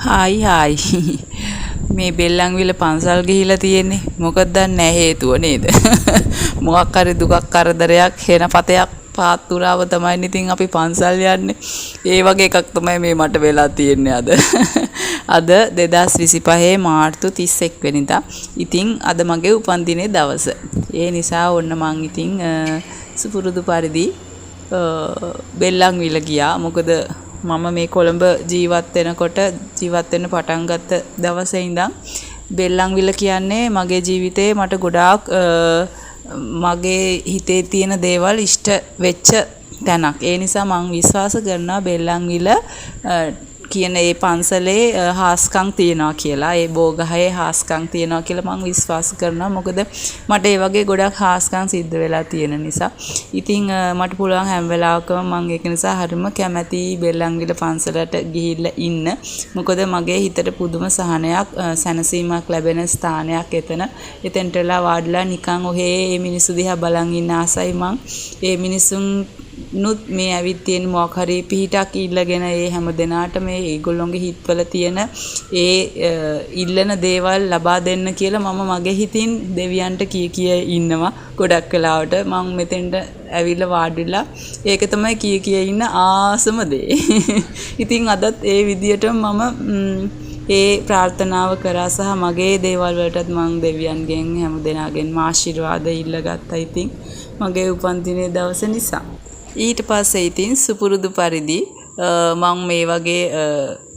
Hi මේ බෙල්ලන්විල පන්සල් ගිහිලා තියෙන්නේ. මොකද දන්නේ නැහැ හේතුව නේද? මොකක් හරි දුකක් කරදරයක් හේනපතයක් පාත්තුරාව තමයි ඉතින් අපි පන්සල් යන්නේ. ඒ වගේ එකක් තමයි මේ මට වෙලා තියෙන්නේ අද. අද 2025 මාර්තු 31 වෙනිදා. ඉතින් අද මගේ උපන්දිනේ දවස. ඒ නිසා ඔන්න මං ඉතින් සුපුරුදු පරිදි බෙල්ලන්විල ගියා. මොකද මම මේ කොළඹ ජීවත් වෙන්න පටන් ගත්ත දවසේ ඉඳන් බෙල්ලන්විල කියන්නේ මගේ ජීවිතේ මට ගොඩාක් මගේ හිතේ තියෙන දේවල් ඉෂ්ට වෙච්ච තැනක්. ඒ නිසා මම විශ්වාස කරනවා බෙල්ලන්විල කියන ඒ පන්සලේ හාස්කම් තියනවා කියලා. ඒ බෝගහේ හාස්කම් තියනවා කියලා මම විශ්වාස කරනවා. මොකද මට ඒ වගේ ගොඩක් හාස්කම් සිද්ධ වෙලා තියෙන නිසා. ඉතින් මට පුළුවන් හැම වෙලාවකම මම ඒක නිසා හරිම කැමැති බෙල්ලන්විල පන්සලට ගිහිල්ලා ඉන්න. මොකද මගේ හිතට පුදුම සහනයක් සැනසීමක් ලැබෙන ස්ථානයක් එතන. එතෙන්ට වෙලා වාඩිලා නිකන් ඔහේ මේ මිනිස්සු දිහා බලන් ඉන්න ආසයි මං. ඒ මිනිසුන් නුත් මේ ඇවිත් තියෙන මොකක් හරි පිහිටක් ඉල්ලගෙන ඒ හැම දිනාට මේ ඒගොල්ලොන්ගේ හිතවල තියෙන ඒ ඉල්ලන දේවල් ලබා දෙන්න කියලා මම මගේ හිතින් දෙවියන්ට කිය ඉන්නවා ගොඩක් වෙලාවට. මම මෙතෙන්ට ඇවිල්ලා වාඩිලා ඒක තමයි කිය ඉන්න ආසම දේ. ඉතින් අදත් ඒ විදියට මම ඒ ප්‍රාර්ථනාව කරා සහ මගේ දේවල් වලටත් මම දෙවියන්ගෙන් හැම දිනාගෙන් ආශිර්වාද ඉල්ලගත්තා. ඉතින් මගේ උපන්දිනේ දවස නිසා ඊට පස්සේ ඉතින් සුපුරුදු පරිදි මම මේ වගේ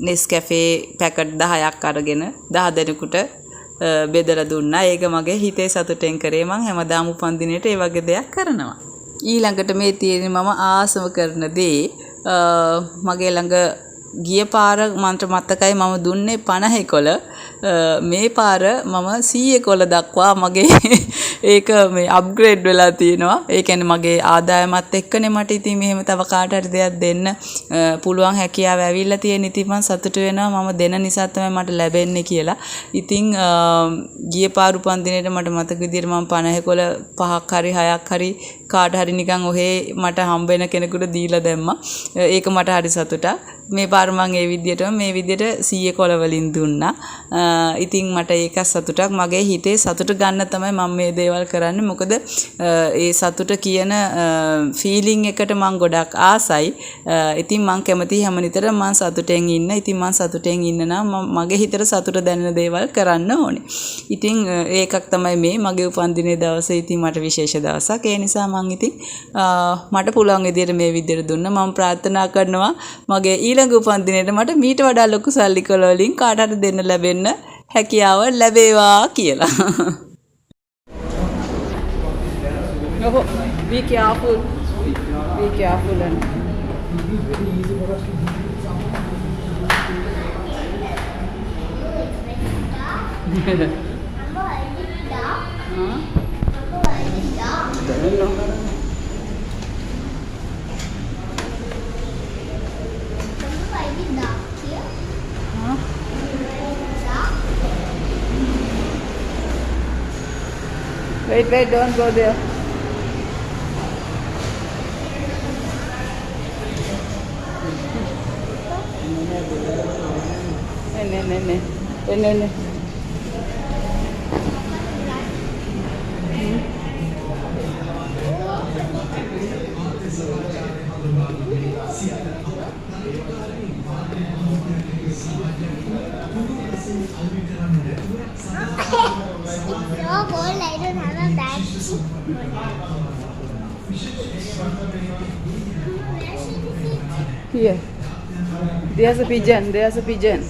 Nescafe පැකට් 10ක් අරගෙන 10 දෙනෙකුට බෙදලා දුන්නා. ඒක මගේ හිතේ සතුටෙන් කරේ. මම හැමදාම උපන්දිනේට ඒ වගේ දෙයක් කරනවා. ඊළඟට මේ තියෙන්නේ මම ආසම කරන දේ මගේ ළඟ ගිය පාර මන්ට මතකයි මම දුන්නේ 50 කොළ. මේ පාර මම 100 කොළ දක්වා මගේ ඒක මේ අප්ග්‍රේඩ් වෙලා තියෙනවා. ඒ කියන්නේ මගේ ආදායමත් එක්කනේ මට ඉතින් මෙහෙම තව කාට හරි දෙයක් දෙන්න පුළුවන් හැකියාව ඇවිල්ලා තියෙන. ඉතින් මම සතුටු වෙනවා මම දෙන නිසා තමයි මට ලැබෙන්නේ කියලා. ඉතින් ගිය පාර උපන්දිනේට මට මතක විදියට මම 50 කොළ 5ක් හරි 6ක් හරි කාට හරි නිකන් ඔහේ මට හම්බ වෙන කෙනෙකුට දීලා දැම්මා. ඒක මට හරි සතුටක්. මේ පාර මම මේ විදියට 100 කොළ වලින් දුන්නා. ඉතින් මට ඒක සතුටක්. මගේ හිතේ සතුට ගන්න තමයි මම මේ දේවල් කරන්නේ. මොකද ඒ සතුට කියන ෆීලිං එකට මම ගොඩක් ආසයි. ඉතින් මම කැමති හැම නිතරම මම සතුටෙන් ඉන්න. ඉතින් මම සතුටෙන් ඉන්න නම් මගේ හිතට සතුට දැනෙන දේවල් කරන්න ඕනේ. ඉතින් ඒකක් තමයි මේ මගේ උපන්දිනේ දවසේ ඉතින් මට විශේෂ දවසක්. ඒ නිසා මම ඉතින් මට පුළුවන් විදියට මේ විදියට දුන්නා. මම ප්‍රාර්ථනා කරනවා මගේ ඊළඟ උපන්දිනේට මට මීට වඩා ලොකු සල්ලි කොළ වලින් කාට හරි දෙන්න ලැබෙන්න හැකියාව ලැබේවා කියලා. Oh, be careful. Be careful. Wait, don't go there. Ne. Here. There's a pigeon. Is that a pigeon?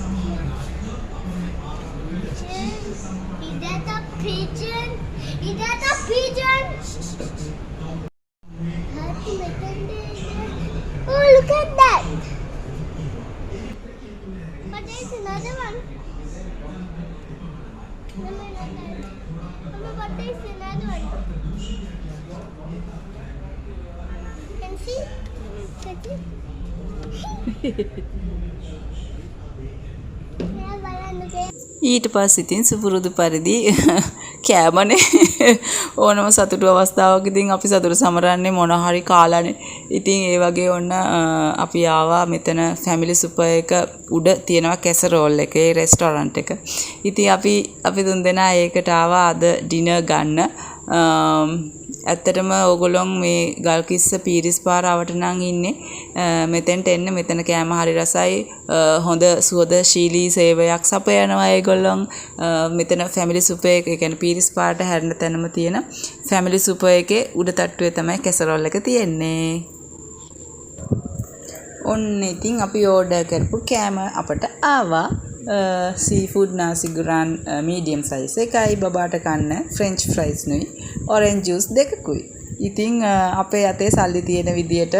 Is that a pigeon? Oh, look at that. But there's another one. Mama, but there's another one. Can see? Can see? ඊට පස්සේ ඉතින් සුපුරුදු පරිදි කෑමනේ ඕනම සතුටු අවස්ථාවක ඉතින් අපි සතුට සමරන්නේ මොන හරි කාලානේ. ඉතින් ඒ වගේ ඔන්න අපි ආවා මෙතන ෆැමිලි සුපර් එක උඩ තියෙනවා කැසරෝල් එකේ රෙස්ටෝරන්ට් එක. ඉතින් අපි තුන් දෙනා ඒකට ආවා අද ඩිනර් ගන්න. ඇත්තටම ඕගොල්ලෝ මේ ගල්කිස්ස පීරිස් පාර අවට නම් ඉන්නේ මෙතෙන්ට එන්න මෙතන කෑම හරි රසයි හොඳ සුවදශීලී සේවයක් සපයනවා ඒගොල්ලෝ මෙතන ෆැමිලි සුපර් එක කියන්නේ පීරිස් පාරට හැරෙන තැනම තියෙන ෆැමිලි සුපර් එකේ උඩ තට්ටුවේ තමයි කැසරෝල් එක තියෙන්නේ. ඔන්න ඉතින් අපි ඕඩර් කරපු කෑම අපට ආවා. සීෆුඩ් නාසි ගුරාන් මීඩියම් සයිස් එකයි බබාට කන්න ෆ්‍රෙන්ච් ෆ්‍රයිස් නුයි ඔරෙන්ජ් ජූස් දෙකකුයි. ඉතින් අපේ අතේ සල්ලි තියෙන විදියට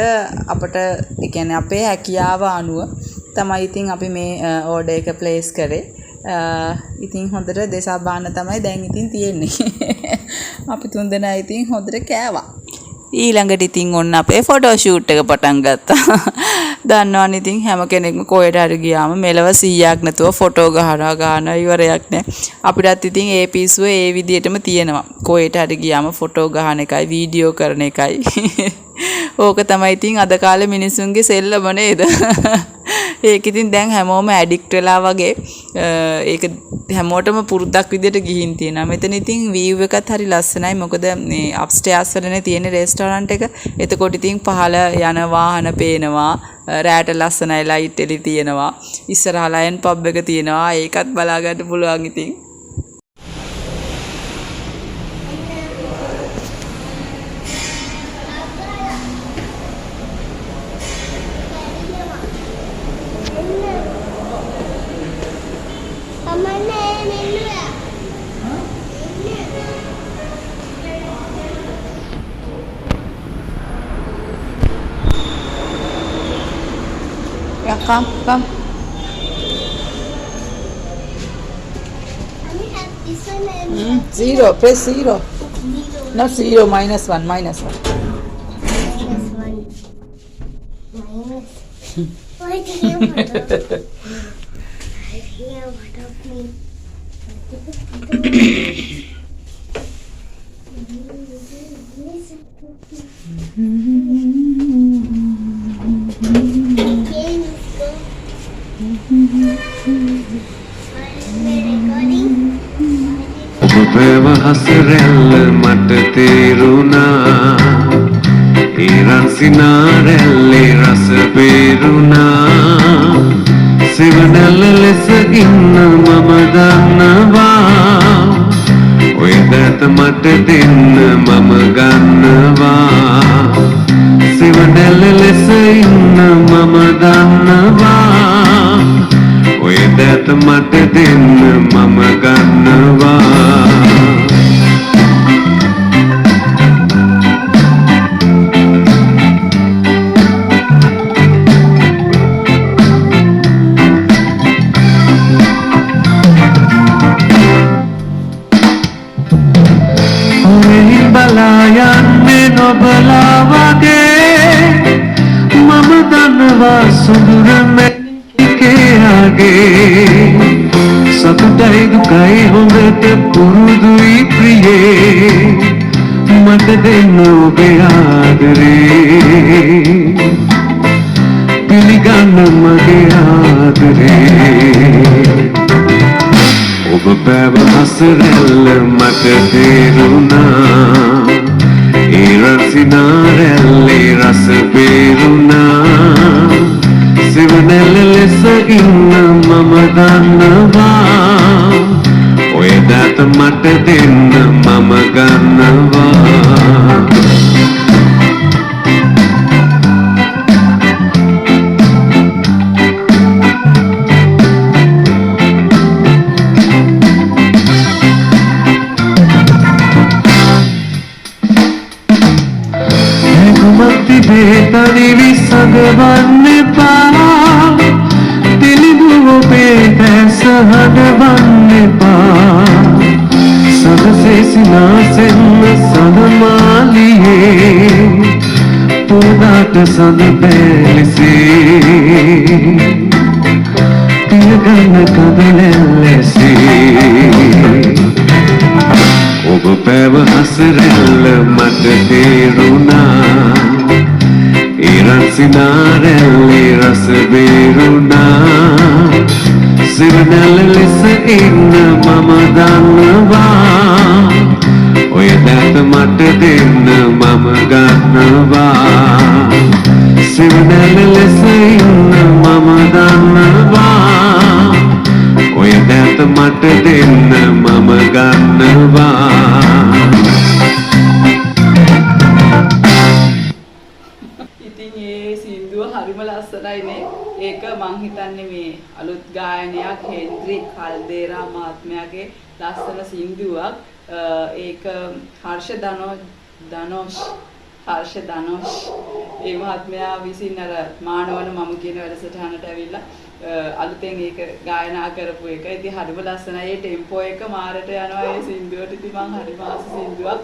අපට ඒ කියන්නේ අපේ හැකියාව අනුව තමයි ඉතින් අපි මේ ඕඩර් එක ප්ලේස් කරේ. ඉතින් හොඳට දෙසා බාන්න තමයි දැන් ඉතින් තියෙන්නේ. අපි තුන් දෙනා ඉතින් හොඳට කෑවා. ඊළඟට ඉතින් ඔන්න අපේ ෆොටෝ ෂූට් එක පටන් ගත්තා. දන්නවනේ ඉතින් හැම කෙනෙක්ම කොහෙට හරි ගියාම මෙලව 100ක් නැතුව ෆොටෝ ගන්න ඉවරයක් නැහැ. අපිටත් ඉතින් ඒ පිස්සුව ඒ විදිහටම තියෙනවා. කොහෙට හරි ගියාම ෆොටෝ ගන්න එකයි වීඩියෝ කරන එකයි. ඕක තමයි ඉතින් අද කාලේ මිනිස්සුන්ගේ සෙල්ලම නේද? ඒක ඉතින් දැන් හැමෝම ඇඩික්ට් වෙලා වගේ ඒක හැමෝටම පුරුද්දක් විදියට ගිහින් තියෙනවා. මෙතන ඉතින් view එකත් හරි ලස්සනයි. මොකද මේ අප්ස්ටේර්ස් වලනේ තියෙන රෙස්ටෝරන්ට් එක. එතකොට ඉතින් පහළ යන වාහන පේනවා. රෑට ලස්සනයි ලයිට් එලි තියෙනවා. ඉස්සරහා ලයන් පබ් එක තියෙනවා. ඒකත් බලා ගන්න පුළුවන් ඉතින්. Come. Zero. Press zero. Not zero. -1. -1. Minus. Why do you want me? ඔබව හසරැල්ල මට තේරුණා ඊරන් සිනාරැල්ලේ රස පේරුණා සිවනැල්ල ලෙස ඉන්න මම දන්නවා ඔය දැත මට දෙන්න මම ගන්නවා සිවනැල්ල ලෙස ඉන්න මම දන්නවා ඔය දැත මට දෙන්න මම ගන්නවා ඔරෙහි බලා යන්නේ නොබලා වගේ මම දන්නවා සුදුර සතුටයි දුකයි හොඳට පුරුදුයි ප්‍රියේ මට දෙන්න ඔබේ ආදරේ පිළිගන්න මගේ ආදරේ ඔබ බැව හසරැල්ල මට තේරුණා ඊරන් සිනාරැල්ලේ රස පේරුණා සිවනැල්ල ලෙස ඉන්න මම දන්නවා ඔය දැත මට දෙන්න මම ගන්නවා තනි විසඳවන්න එපා පිළිබු ඔබේ දැස හඬවන්න එපා සදසේ සිනාසෙන්න සඳමාලියේ පුදාට සඳ පැලිසේ පියගන්න කඳලැල්ලෙසේ පැව හසරැල්ල මට තේරුණා ඉරන් සිනාරැල්ලේ රස බේරුණා සිවනැල්ල ලෙස ඉන්න මම දන්නවා ඔය දැත මට දෙන්න මම ගන්නවා සිවනැල්ල ලෙස ඉන්න මම දන්නවා ඔය දැත මට දෙන්න මම ගන්නවා ඉතින් ඒ සින්දුව හරිම ලස්සනයිනේ. ඒක මං හිතන්නේ මේ අලුත් ගායනයක් හෙන්රි කල්දේරා මහත්මයාගේ ලස්සන සින්දුවක්. ඒක හර්ෂ ධනෝෂ් ඒ මහත්මයා විසින් අර මානවන මම කියන වැඩසටහනට ඇවිල්ලා අලුතෙන් ඒක ගායනා කරපු එක. ඉතින් හරිම ලස්සනයි. ඒ ටෙම්පෝ එක මාරට යනවා ඒ සින්දුවට. ඉතින් මං හරිම ආස සින්දුවක්.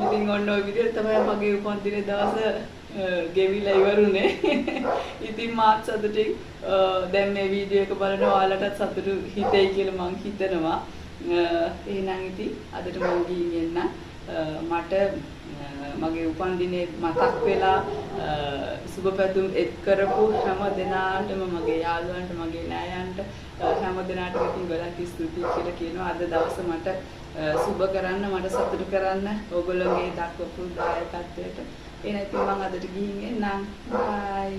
ඉතින් ඔන්න ඔය විදිහට තමයි මගේ උපන්දිනේ දවස ගෙවිලා ඉවරුනේ. ඉතින් මාත් සතුටින් දැන් මේ වීඩියෝ එක බලන ඔයාලටත් සතුටු හිතෙයි කියලා මං හිතනවා. එහෙනම් ඉතින් අදට මං ගිහින් එන්න. මට මගේ උපන්දිනේ මතක් වෙලා සුබ පැතුම් එක් කරපු හැම දෙනාටම මගේ යාළුවන්ට මගේ නෑයන්ට හැම දෙනාටම ඉතින් ගොඩක් ස්තුතියි කියලා කියනවා. අද දවස මට සුබ කරන්න මට සතුටු කරන්න ඕගොල්ලෝගේ දක්වපු දායකත්වයට. එහෙනම් ඉතින් මම අදට ගිහින් එන්නම්. බයි.